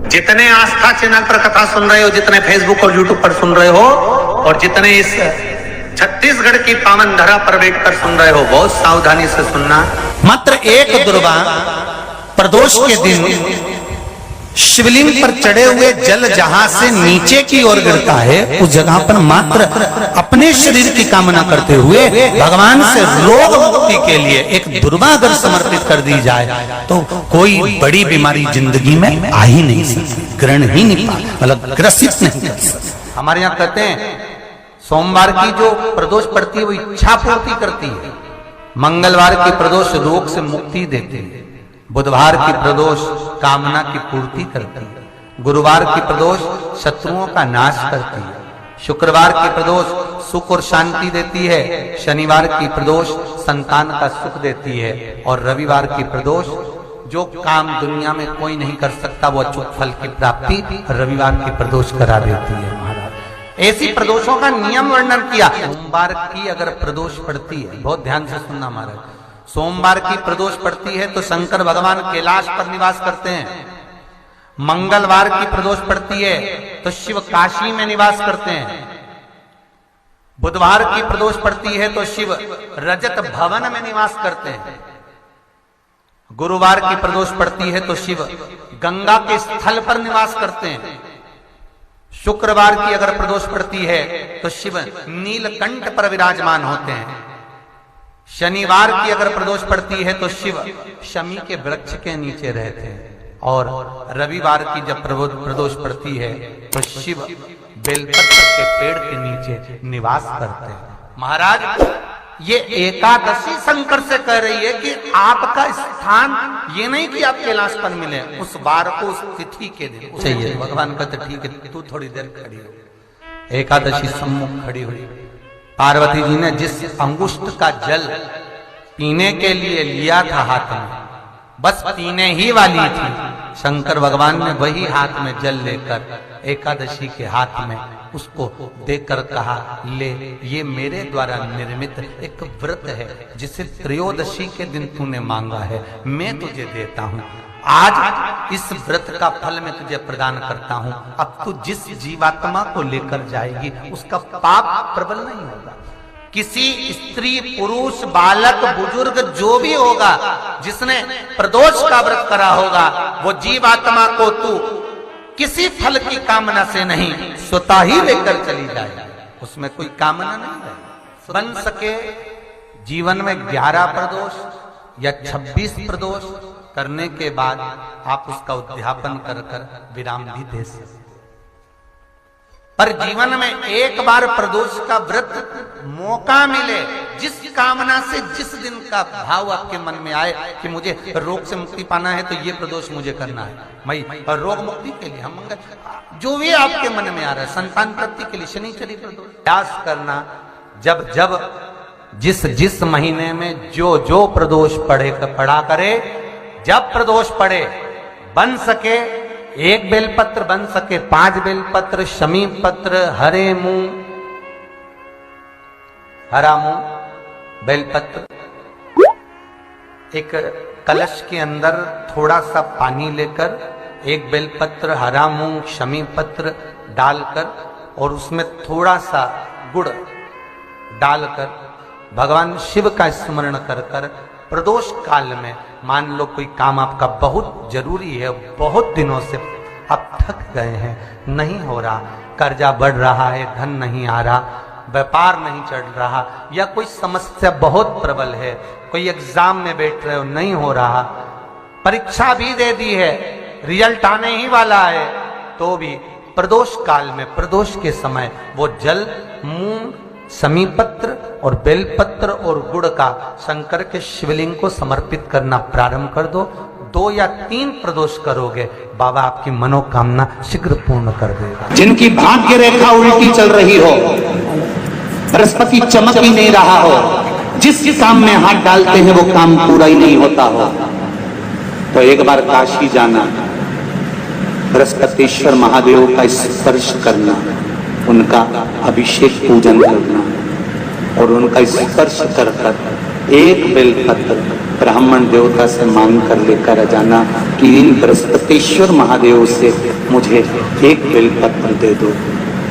जितने आस्था चैनल पर कथा सुन रहे हो, जितने फेसबुक और यूट्यूब पर सुन रहे हो, और जितने इस छत्तीसगढ़ की पावन धरा पर बैठकर सुन रहे हो, बहुत सावधानी से सुनना। मात्र एक दुर्वा प्रदोष के दिन शिवलिंग पर चढ़े हुए जल जहां से नीचे की ओर गिरता है, उस जगह पर मात्र अपने शरीर की कामना करते हुए भगवान से रोग मुक्ति के लिए एक दुर्वा अगर समर्पित कर दी जाए तो कोई बड़ी बीमारी जिंदगी में आ ही नहीं सकती, ग्रहण ही नहीं पाती, मतलब ग्रसित नहीं कर सकती। हमारे यहाँ कहते हैं सोमवार की जो प्रदोष पड़ती है वो इच्छा पूर्ति करती है, मंगलवार की प्रदोष रोग से मुक्ति देती है, बुधवार की प्रदोष कामना की पूर्ति करती है, गुरुवार की प्रदोष शत्रुओं का नाश करती है, शुक्रवार की प्रदोष सुख और शांति देती है, शनिवार की प्रदोष संतान का सुख देती है, और रविवार की प्रदोष जो काम दुनिया में कोई नहीं कर सकता वो अचूक फल की प्राप्ति रविवार की प्रदोष करा देती है। महाराज ऐसी प्रदोषों का नियम वर्णन किया। सोमवार की अगर प्रदोष पड़ती है, बहुत ध्यान से सुनना महाराज, सोमवार की प्रदोष पड़ती है तो शंकर भगवान कैलाश पर निवास करते हैं, मंगलवार की प्रदोष पड़ती है तो शिव काशी में निवास करते हैं, बुधवार की प्रदोष पड़ती है तो शिव रजत भवन में निवास करते हैं, गुरुवार की प्रदोष पड़ती है तो शिव गंगा के स्थल पर निवास करते हैं, शुक्रवार की अगर प्रदोष पड़ती है तो शिव नीलकंठ पर विराजमान होते हैं, शनिवार की अगर प्रदोष पड़ती है तो शिव शमी के वृक्ष के नीचे रहते हैं, और रविवार की जब प्रदोष पड़ती है तो शिव बेलपत्र के पेड़ के नीचे निवास करते हैं। महाराज ये एकादशी शंकर से कह रही है कि आपका स्थान ये नहीं कि आप कैलाश पर मिले, उस बार को उस तिथि के दिन चाहिए। भगवान कहते ठीक है तू थोड़ी देर खड़ी हो। एकादशी सम्मुख खड़ी हुई, पार्वती जी ने जिस अंगुष्ठ का जल पीने के लिए लिया था हाथ में, बस पीने ही वाली थी, शंकर भगवान ने वही हाथ में जल लेकर एकादशी के हाथ में उसको देकर कहा, ले ये मेरे द्वारा निर्मित एक व्रत है जिसे त्रयोदशी के दिन तूने मांगा है, मैं तुझे देता हूं, आज इस व्रत का फल मैं तुझे प्रदान करता हूं। अब तू जिस जीवात्मा को लेकर जाएगी उसका पाप प्रबल नहीं होगा। किसी स्त्री पुरुष बालक बुजुर्ग जो भी होगा जिसने प्रदोष का व्रत करा होगा वो जीवात्मा को तू किसी फल की कामना से नहीं स्वतः ही लेकर चली जाएगी, उसमें कोई कामना नहीं है। बन सके जीवन में 11 प्रदोष या 26 प्रदोष करने के बाद आप उसका उद्यापन कर विराम भी दे सकते, पर जीवन में एक बार प्रदोष का व्रत मौका मिले, जिस कामना से जिस दिन का भाव आपके मन में आए कि मुझे रोग से मुक्ति पाना है तो ये प्रदोष मुझे करना है, मैं रोग मुक्ति के लिए हम मंगल जो भी आपके मन में आ रहा है, संतान प्राप्ति के लिए शनिचरी प्रदोष प्रयास करना। जब जब जिस महीने में जो प्रदोष पड़ा करे, जब प्रदोष पड़े बन सके 1 बेलपत्र, बन सके 5 बेलपत्र, शमी पत्र, हरे मुंह, हरा मुंह, बेलपत्र, एक कलश के अंदर थोड़ा सा पानी लेकर 1 बेलपत्र, हरा मूंग, शमी पत्र डालकर और उसमें थोड़ा सा गुड़ डालकर भगवान शिव का स्मरण कर कर प्रदोष काल में, मान लो कोई काम आपका बहुत जरूरी है, बहुत दिनों से आप थक गए हैं, नहीं हो रहा, कर्जा बढ़ रहा है, धन नहीं आ रहा, व्यापार नहीं चढ़ रहा, या कोई समस्या बहुत प्रबल है, कोई एग्जाम में बैठ रहे हो नहीं हो रहा, परीक्षा भी दे दी है, रिजल्ट आने ही वाला है, तो भी प्रदोष काल में प्रदोष के समय वो जल मूंग, शमी पत्र और बेलपत्र और गुड़ का शंकर के शिवलिंग को समर्पित करना प्रारंभ कर दो। 2 या 3 प्रदोष करोगे, बाबा आपकी मनोकामना शीघ्र पूर्ण कर देगा। जिनकी भाग्य रेखा उल्टी चल रही हो, बृहस्पति चमक ही नहीं रहा हो, जिस काम में हाथ डालते हैं वो काम पूरा ही नहीं होता हो, तो एक बार काशी जाना, बृहस्पतिश्वर महादेव का स्पर्श करना, उनका अभिषेक पूजन करना और उनका स्पर्श कर 1 बेलपत्र ब्राह्मण देवता से मांग कर लेकर जाना कि इन बृहस्पतिश्वर महादेव से मुझे एक बेलपत्र दे दो।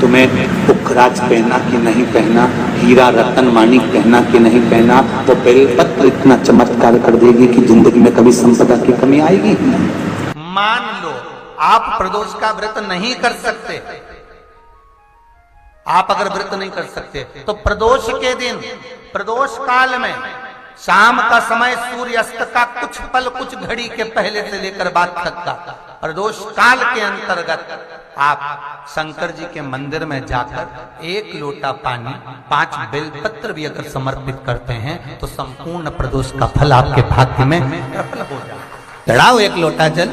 तुम्हें पुखराज पहना कि नहीं पहना, हीरा रतन माणिक पहना कि नहीं पहना, वो बेलपत्र इतना चमत्कार कर देगी कि जिंदगी में कभी संपदा की कमी आएगी ही नहीं। मान लो आप प्रदोष का व्रत नहीं कर सकते, आप अगर व्रत नहीं कर सकते तो प्रदोष के दिन, प्रदोष काल में शाम का समय सूर्यास्त का कुछ पल, कुछ घड़ी के पहले से लेकर बाद तक का प्रदोष काल के अंतर्गत आप शंकर जी के मंदिर में जाकर 1 लोटा पानी, 5 बेलपत्र भी अगर समर्पित करते हैं तो संपूर्ण प्रदोष का फल आपके भाग्य में सफल हो जाए। चढ़ाओ 1 लोटा जल।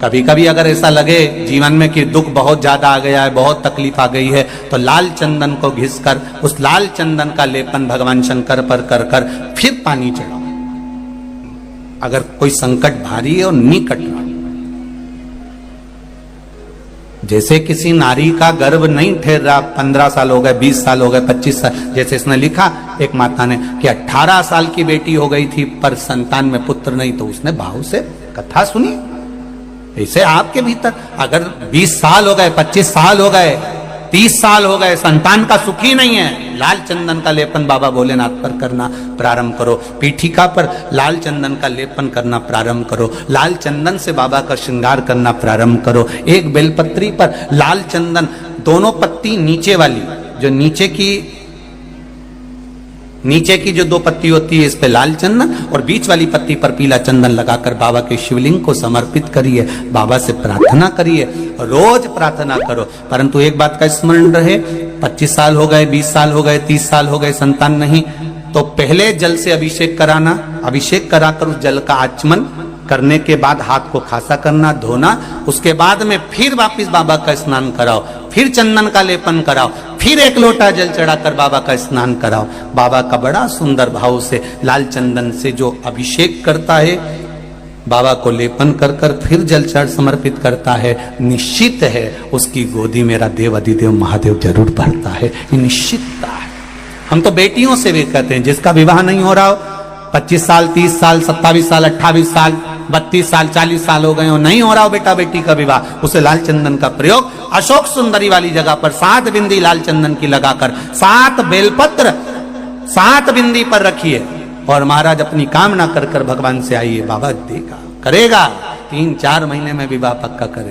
कभी कभी अगर ऐसा लगे जीवन में कि दुख बहुत ज्यादा आ गया है, बहुत तकलीफ आ गई है, तो लाल चंदन को घिसकर उस लाल चंदन का लेपन भगवान शंकर पर कर कर फिर पानी चढ़ाओ। अगर कोई संकट भारी है और निकट, जैसे किसी नारी का गर्भ नहीं ठहर रहा, 15 साल हो गए, 20 साल हो गए, 25 साल, जैसे इसने लिखा एक माता ने कि 18 साल की बेटी हो गई थी पर संतान में पुत्र नहीं, तो उसने भाव से कथा सुनी। ऐसे आपके भीतर अगर 20 साल हो गए, 25 साल हो गए, 30 साल हो गए, संतान का सुख ही नहीं है, लाल चंदन का लेपन बाबा भोलेनाथ पर करना प्रारंभ करो। पीठिका पर लाल चंदन का लेपन करना प्रारंभ करो। लाल चंदन से बाबा का श्रृंगार करना प्रारंभ करो। एक बेलपत्री पर लाल चंदन, दोनों पत्ती नीचे वाली, जो नीचे की जो 2 पत्ती होती है इस पे लाल चंदन, और बीच वाली पत्ती पर पीला चंदन लगाकर बाबा के शिवलिंग को समर्पित करिए। बाबा से प्रार्थना करिए, रोज प्रार्थना करो। परंतु एक बात का स्मरण रहे, 25 साल हो गए, 20 साल हो गए, 30 साल हो गए, संतान नहीं, तो पहले जल से अभिषेक कराना, अभिषेक कराकर उस जल का आचमन करने के बाद हाथ को खासा करना, धोना, उसके बाद में फिर वापिस बाबा का स्नान कराओ, फिर चंदन का लेपन कराओ, फिर 1 लोटा जल चढ़ाकर बाबा का स्नान कराओ। बाबा का बड़ा सुंदर भाव से लाल चंदन से जो अभिषेक करता है, बाबा को लेपन कर कर फिर जल चढ़ समर्पित करता है, निश्चित है उसकी गोदी मेरा देव अधिदेव महादेव जरूर भरता है। ये निश्चितता है। हम तो बेटियों से भी कहते हैं, जिसका विवाह नहीं हो रहा हो, 25 साल, 30 साल, 27 साल, 28 साल, 32 साल, 40 साल हो गए हो, नहीं हो रहा हो बेटा बेटी का विवाह, उसे लाल चंदन का प्रयोग अशोक सुंदरी वाली जगह पर 7 बिंदी लाल चंदन की लगाकर 7 बेलपत्र 7 बिंदी पर रखिए और महाराज अपनी कामना कर कर भगवान से आइए। बाबा देगा, करेगा, 3-4 महीने में विवाह पक्का करेगा।